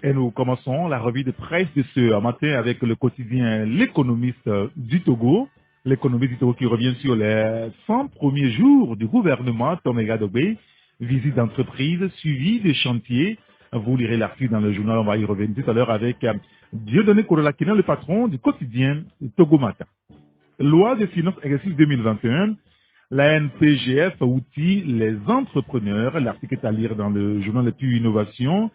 Et nous commençons la revue de presse de ce matin avec le quotidien L'économiste du Togo. L'économiste du Togo qui revient sur les 100 premiers jours du gouvernement Toméga Dobé. Visite d'entreprise, suivi des chantiers. Vous lirez l'article dans le journal, on va y revenir tout à l'heure avec Dieudonné Korolakina, le patron du quotidien Togo Matin. Loi de finances exercice 2021. La NPGF outille les entrepreneurs. L'article est à lire dans le journal de plus Innovation.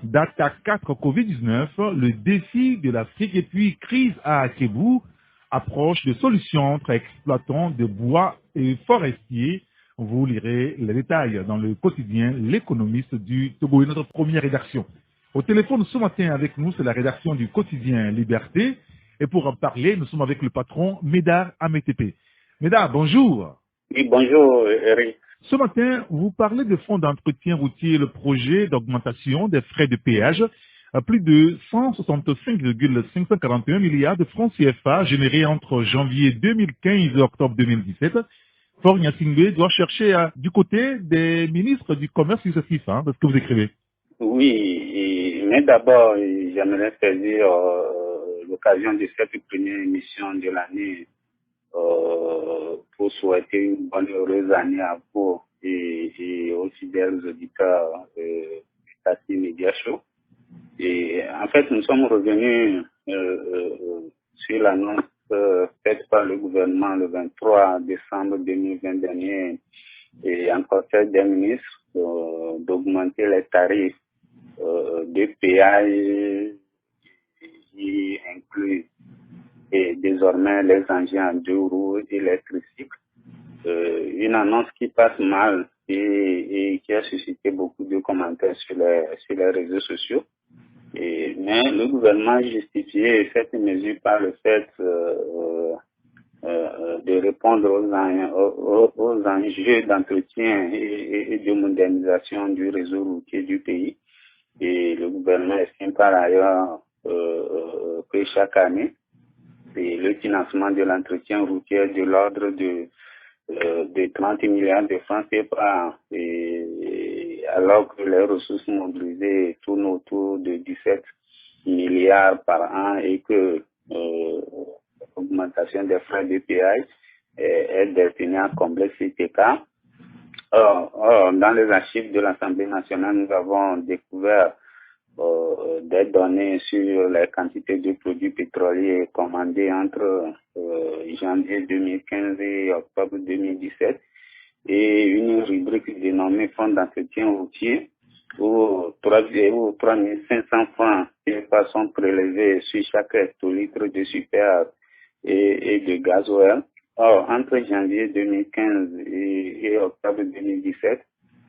Data 4 Covid-19, le défi de l'Afrique et puis crise à Akebou, approche de solutions entre exploitants de bois et forestiers. Vous lirez les détails dans le quotidien L'économiste du Togo, notre première rédaction. Au téléphone ce matin avec nous, c'est la rédaction du quotidien Liberté. Et pour en parler, nous sommes avec le patron Médard Amétépé. Médard, bonjour. Oui, bonjour Eric. Ce matin, vous parlez de fonds d'entretien routier, le projet d'augmentation des frais de péage à plus de 165,541 milliards de francs CFA générés entre janvier 2015 et octobre 2017. Fort Gnassingbé doit chercher du côté des ministres du commerce successifs, c'est ce que vous écrivez. Oui, mais d'abord, j'aimerais saisir l'occasion de cette première émission de l'année pour souhaiter une bonne et heureuse année à vous et aux fidèles auditeurs de Tassi Media Show. Et en fait, nous sommes revenus sur l'annonce faite par le gouvernement le 23 décembre 2020 dernier et en conseil des ministres d'augmenter les tarifs de péage qui inclut et désormais les engins à deux roues et les tricycles. Une annonce qui passe mal et qui a suscité beaucoup de commentaires sur les réseaux sociaux. Mais le gouvernement a justifié cette mesure par le fait de répondre aux enjeux d'entretien et de modernisation du réseau routier du pays. Et le gouvernement estime par ailleurs que chaque année, le financement de l'entretien routier est de l'ordre de 30 milliards de francs CFA, alors que les ressources mobilisées tournent autour de 17 milliards par an et que l'augmentation des frais de péage est destinée à combler cet écart. Or, dans les archives de l'Assemblée nationale, nous avons découvert des données sur les quantités de produits pétroliers commandés entre janvier 2015 et octobre 2017 et une rubrique dénommée fonds d'entretien routier où 3 500 francs sont prélevés sur chaque hectolitre de super et de gasoil. Or, entre janvier 2015 et octobre 2017,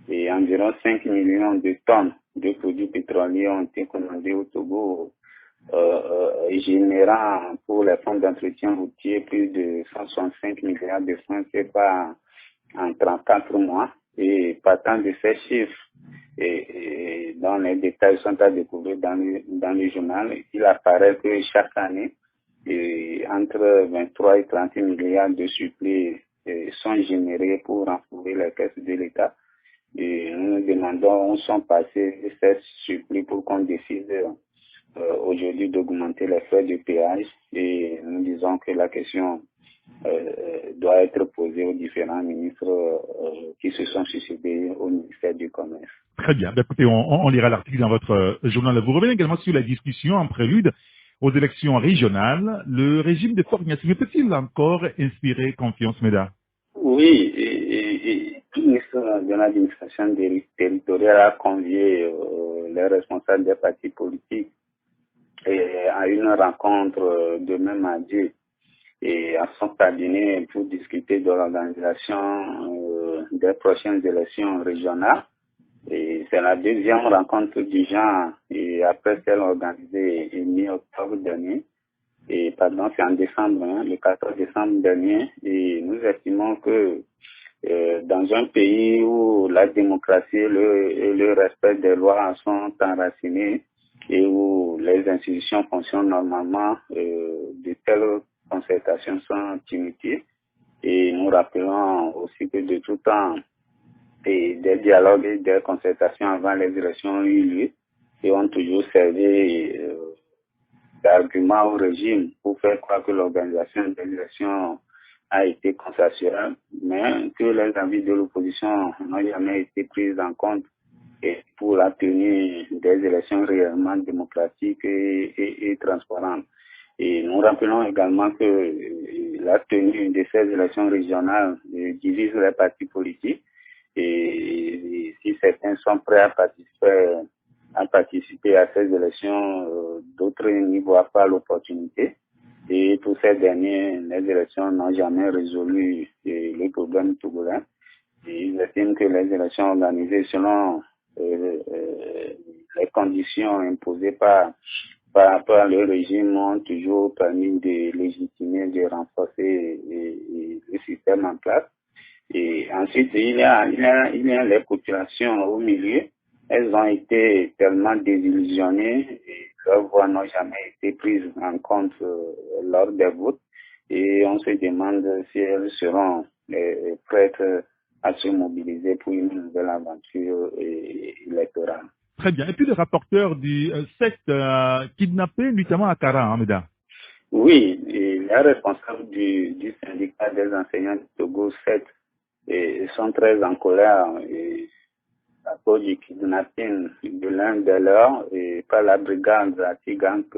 et environ 5 millions de tonnes de produits pétroliers ont été commandés au Togo, générant pour les fonds d'entretien routier plus de 165 milliards de francs CFA en 34 mois. Et partant de ces chiffres, et dont les détails sont à découvrir dans le journal, il apparaît que chaque année, entre 23 et 30 milliards de supplés sont générés pour renflouer les caisses de l'État. Et nous nous demandons où sont passés ces supplés pour qu'on décide aujourd'hui d'augmenter les frais de péage. Et nous disons que la question doit être posée aux différents ministres qui se sont succédés au ministère du Commerce. Très bien. Écoutez, on lira l'article dans votre journal. Vous revenez également sur la discussion en prélude aux élections régionales. Le régime de Fort Gnassingbé peut-il encore inspirer confiance, Médard? Oui, et le ministre de l'administration territoriale a convié les responsables des partis politiques à une rencontre demain mardi et à son cabinet pour discuter de l'organisation des prochaines élections régionales. Et c'est la deuxième rencontre du genre et après celle organisée mi-octobre dernier. Et pardon, c'est en décembre, le 14 décembre dernier. Et nous estimons que dans un pays où la démocratie et le respect des lois sont enracinés et où les institutions fonctionnent normalement, de telles concertations sont inutiles. Et nous rappelons aussi que de tout temps, et des dialogues et des concertations avant les élections ont eu lieu. et ont toujours servi d'argument au régime pour faire croire que l'organisation des élections a été consensuelle, mais que les avis de l'opposition n'ont jamais été pris en compte et pour la tenue des élections réellement démocratiques et transparentes. Et nous rappelons également que la tenue de ces élections régionales divise les partis politiques et si certains sont prêts à participer à ces élections, d'autres n'y voient pas l'opportunité. Et pour ces derniers, les élections n'ont jamais résolu les problèmes togolais. Et ils estiment que les élections organisées selon les conditions imposées par le régime ont toujours permis de légitimer, de renforcer le système en place. Et ensuite, il y a les populations au milieu. Elles ont été tellement désillusionnées et leurs voix n'ont jamais été prises en compte lors des votes. Et on se demande si elles seront prêtes à se mobiliser pour une nouvelle aventure électorale. Très bien. Et puis le rapporteur du secte kidnappé notamment à Kara, Ahmeda. Oui, et les responsables du syndicat des enseignants du Togo 7 sont très en colère à cause du kidnapping de l'un de leurs par la brigade Atigank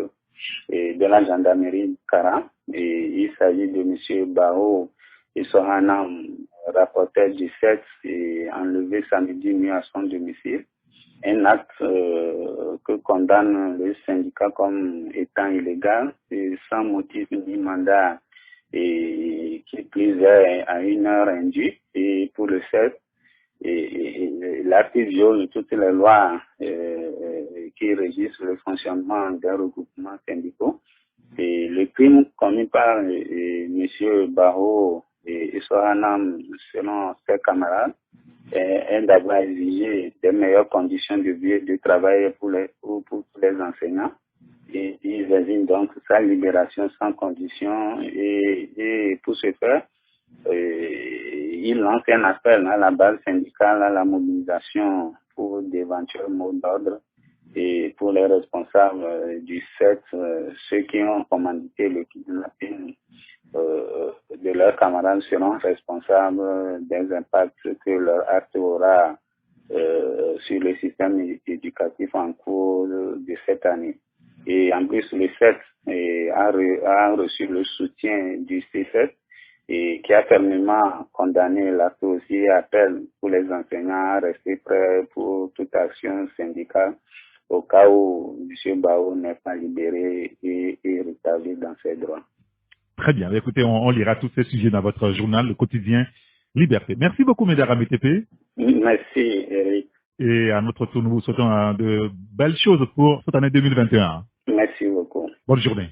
de la gendarmerie de Kara. Et il s'agit de M. Bao et Sohanam, rapporteur du 7, enlevé samedi nuit à son domicile. Un acte que condamne le syndicat comme étant illégal et sans motif ni mandat et qui plus est à une heure induite. Et pour le 7, l'article viole toutes les lois qui régissent le fonctionnement des regroupements syndicaux. Et le crime commis par M. Barreau et Sohanam, selon ses camarades, est d'avoir exigé des meilleures conditions de vie et de travail pour tous les enseignants. Et ils exigent donc sa libération sans condition et pour ce faire, il lance un appel à la base syndicale à la mobilisation pour d'éventuels mots d'ordre et pour les responsables du 7, ceux qui ont commandité le kidnapping de leurs camarades seront responsables des impacts que leur acte aura sur le système éducatif en cours de cette année. Et en plus, le 7 a reçu le soutien du C7 et qui a fermement condamné l'acte aussi et appelle pour les enseignants à rester prêts pour toute action syndicale au cas où M. Bao n'est pas libéré et rétabli dans ses droits. Très bien. Écoutez, on lira tous ces sujets dans votre journal, le quotidien Liberté. Merci beaucoup, Mesdames MTP. Merci, Eric. Et à notre tour, nous vous souhaitons de belles choses pour cette année 2021. Merci beaucoup. Bonne journée.